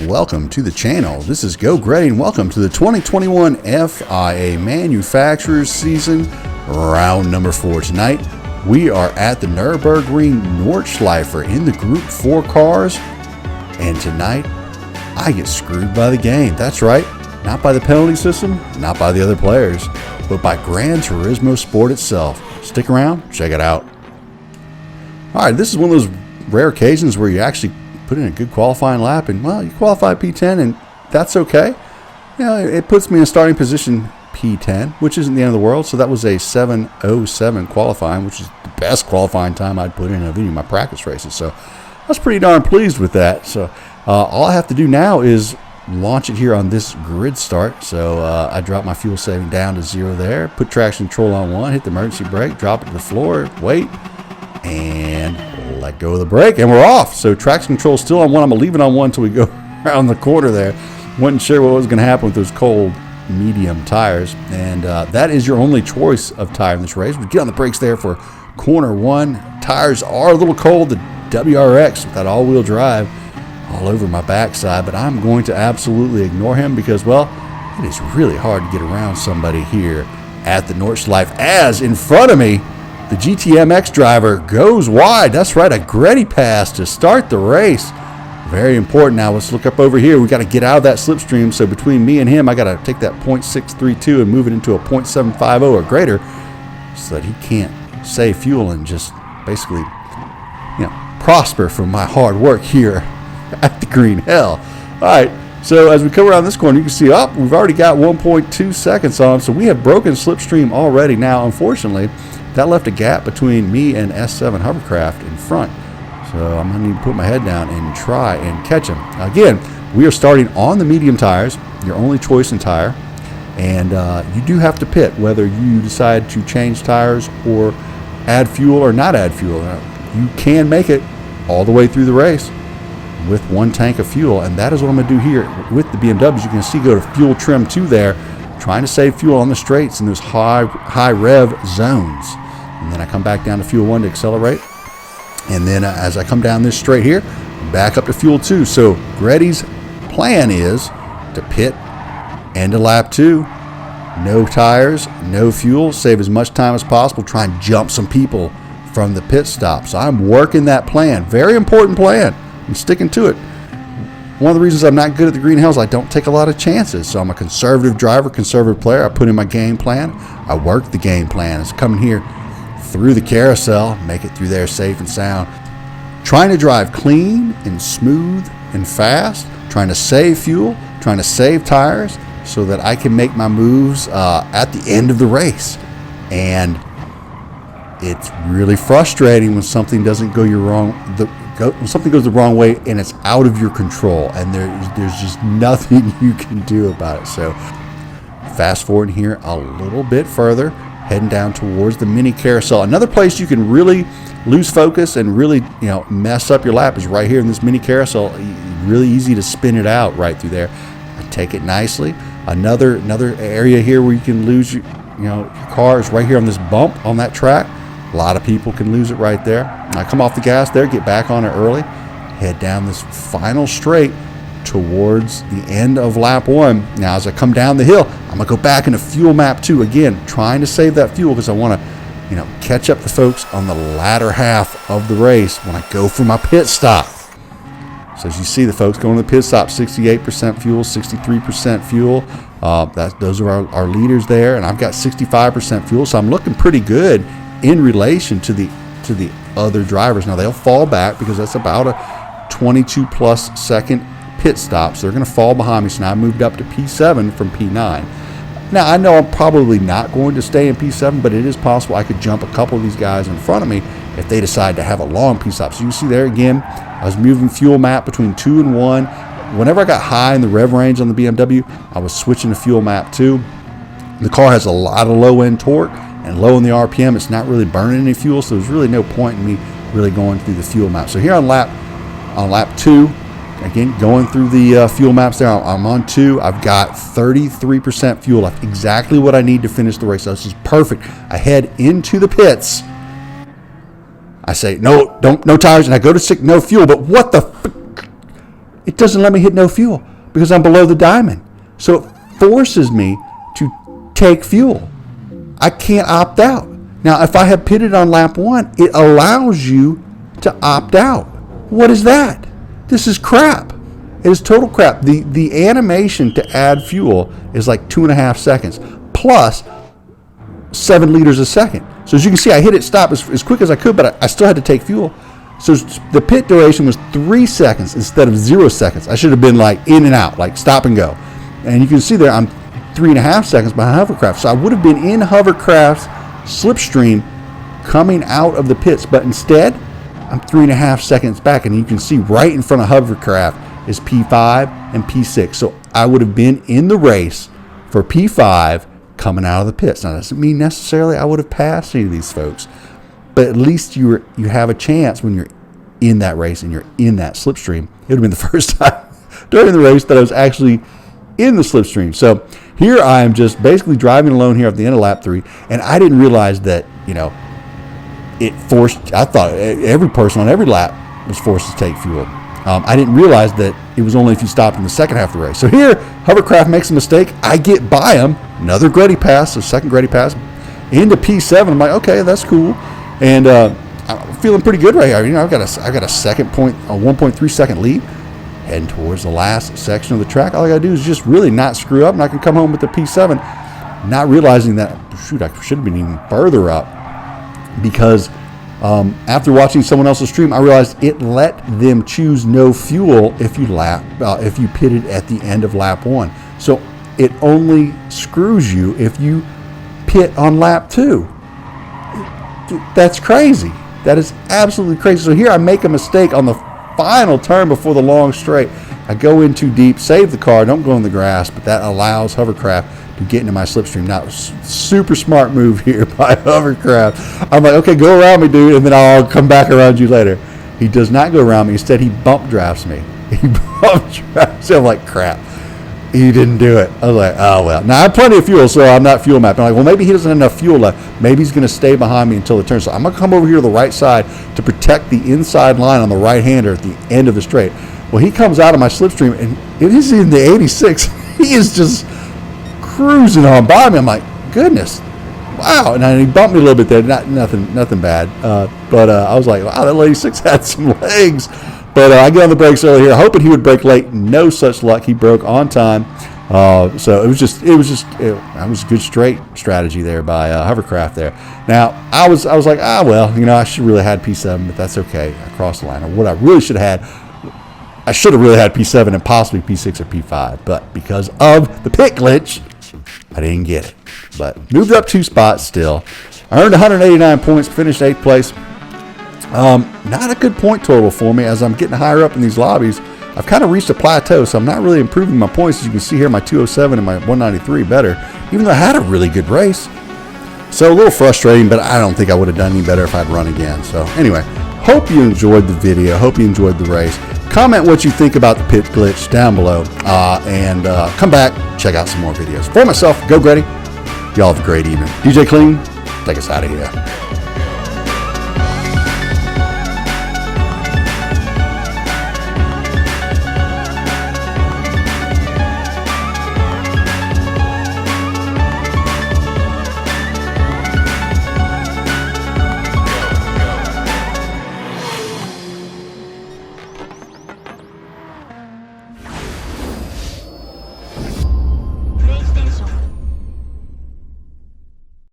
Welcome to the channel. This is Geauxgreddy and welcome to the 2021 FIA Manufacturers Season round number 4. Tonight we are at the Nurburgring Nordschleifer in the Group 4 cars, and tonight I get screwed by the game. That's right, not by the penalty system, not by the other players, but by Gran Turismo Sport itself. Stick around, check it out. Alright, this is one of those rare occasions where you actually put in a good qualifying lap, and well, you qualify P10, and that's okay. You know, it puts me in starting position P10, which isn't the end of the world. So that was a 7:07 qualifying, which is the best qualifying time I'd put in any of my practice races. So I was pretty darn pleased with that. So all I have to do now is launch it here on this grid start. So I drop my fuel saving down to 0 there, put traction control on 1, hit the emergency brake, drop it to the floor, wait, and let go of the brake, and we're off. So traction control is still on 1. I'm going to leave it on 1 until we go around the corner there. Wasn't sure what was going to happen with those cold medium tires, and that is your only choice of tire in this race. We get on the brakes there for corner 1. Tires are a little cold. The WRX with that all-wheel drive all over my backside, but I'm going to absolutely ignore him because, well, it is really hard to get around somebody here at the Nordschleife, as in front of me the GTMX driver goes wide. That's right, a Geauxgreddy pass to start the race. Very important. Now let's look up over here. We got to get out of that slipstream. So between me and him, I got to take that 0.632 and move it into a 0.750 or greater, so that he can't save fuel and just basically, prosper from my hard work here at the green hell. All right. So as we come around this corner, you can see we've already got 1.2 seconds on. So we have broken slipstream already. Now, unfortunately, that left a gap between me and S7 hovercraft in front. So I'm going to need to put my head down and try and catch him. Again, we are starting on the medium tires, your only choice in tire. And you do have to pit whether you decide to change tires or add fuel or not add fuel. You can make it all the way through the race with 1 tank of fuel. And that is what I'm going to do here with the BMWs. You can see go to fuel trim 2 there, trying to save fuel on the straights in those high rev zones. And then I come back down to fuel 1 to accelerate. And then as I come down this straight here, back up to fuel 2. So Geauxgreddy's plan is to pit end of lap 2. No tires, no fuel, save as much time as possible, try and jump some people from the pit stop. So I'm working that plan. Very important plan. I'm sticking to it. One of the reasons I'm not good at the green hills, I don't take a lot of chances. So I'm a conservative driver, conservative player. I put in my game plan. I work the game plan. It's coming here through the carousel, make it through there safe and sound. Trying to drive clean and smooth and fast, trying to save fuel, trying to save tires so that I can make my moves at the end of the race. And it's really frustrating when something doesn't go when something goes the wrong way and it's out of your control, and there's just nothing you can do about it. So fast forward here a little bit further, heading down towards the mini carousel. Another place you can really lose focus and really mess up your lap is right here in this mini carousel. Really easy to spin it out right through there. I take it nicely. Another area here where you can lose your car is right here on this bump on that track. A lot of people can lose it right there. I come off the gas there, get back on it early, head down this final straight towards the end of lap 1. Now as I come down the hill, I'm going to go back into fuel map 2 again, trying to save that fuel because I want to catch up the folks on the latter half of the race when I go for my pit stop. So as you see, the folks going to the pit stop, 68% fuel, 63% fuel. Those are our leaders there, and I've got 65% fuel, so I'm looking pretty good in relation to the other drivers. Now they'll fall back because that's about a 22 plus second pit stop, so they're going to fall behind me. So now I moved up to P7 from P9. Now I know I'm probably not going to stay in P7, but it is possible I could jump a couple of these guys in front of me if they decide to have a long P stop. So you see there again, I was moving fuel map between 2 and 1. Whenever I got high in the rev range on the BMW, I was switching to fuel map 2. The car has a lot of low end torque and low in the RPM. It's not really burning any fuel, so there's really no point in me really going through the fuel map. So here on lap 2, again going through the fuel maps there, I'm on 2. I've got 33% fuel left, exactly what I need to finish the race. So this is perfect. I head into the pits. I say no tires, and I go to stick no fuel. But what the it doesn't let me hit no fuel because I'm below the diamond. So it forces me to take fuel. I can't opt out. Now, if I have pitted on lap 1, it allows you to opt out. What is that? This is crap. It is total crap. The animation to add fuel is like 2.5 seconds plus 7 liters a second. So as you can see, I hit it stop as quick as I could, but I still had to take fuel. So the pit duration was 3 seconds instead of 0 seconds. I should have been like in and out, like stop and go. And you can see there, I'm 3.5 seconds behind hovercraft. So I would have been in hovercraft's slipstream coming out of the pits, but instead I'm 3.5 seconds back, and you can see right in front of hovercraft is P5 and P6. So I would have been in the race for P5 coming out of the pits. Now, that doesn't mean necessarily I would have passed any of these folks, but at least you have a chance when you're in that race and you're in that slipstream. It would have been the first time during the race that I was actually in the slipstream. So here I am just basically driving alone here at the end of lap 3, and I didn't realize that, it forced, I thought every person on every lap was forced to take fuel. I didn't realize that it was only if you stopped in the second half of the race. So here, hovercraft makes a mistake. I get by him, another Greddy pass, a second Greddy pass, into P7. I'm like, okay, that's cool. And I'm feeling pretty good right here. I've got a 1.3 second lead heading towards the last section of the track. All I got to do is just really not screw up, and I can come home with the P7, not realizing that, shoot, I should have been even further up, because after watching someone else's stream, I realized it let them choose no fuel if you pitted at the end of lap 1. So it only screws you if you pit on lap 2. That's crazy. That is absolutely crazy. So here I make a mistake on the final turn before the long straight. I go in too deep, save the car, don't go in the grass, but that allows hovercraft to get into my slipstream. Now, super smart move here by hovercraft. I'm like, okay, go around me, dude, and then I'll come back around you later. He does not go around me. Instead, he bump drafts me. He bump drafts me. I'm like, crap. He didn't do it. I was like, oh, well. Now, I have plenty of fuel, so I'm not fuel mapping. I'm like, well, maybe he doesn't have enough fuel left. Maybe he's going to stay behind me until the turn. So I'm going to come over here to the right side to protect the inside line on the right-hander at the end of the straight. Well, he comes out of my slipstream, and it is in the 86. He is just cruising on by me. I'm like, goodness, wow. And he bumped me a little bit there. Nothing bad. But I was like, wow, that 86 had some legs. But I get on the brakes early here, hoping he would brake late. No such luck. He broke on time. So it was a good straight strategy there by hovercraft there. Now I was like, well, I should really had P7, but that's okay. I crossed the line. Or what I really should have had, I should have really had P7 and possibly P6 or P5, but because of the pit glitch, I didn't get it. But moved up 2 spots still. I earned 189 points, finished 8th place. Not a good point total for me as I'm getting higher up in these lobbies. I've kind of reached a plateau, so I'm not really improving my points. As you can see here, my 207 and my 193 better, even though I had a really good race. So a little frustrating, but I don't think I would have done any better if I'd run again. So anyway, hope you enjoyed the video. Hope you enjoyed the race. Comment what you think about the pit glitch down below, and come back, check out some more videos. For myself, Geauxgreddy, y'all have a great evening. DJ Clean, take us out of here.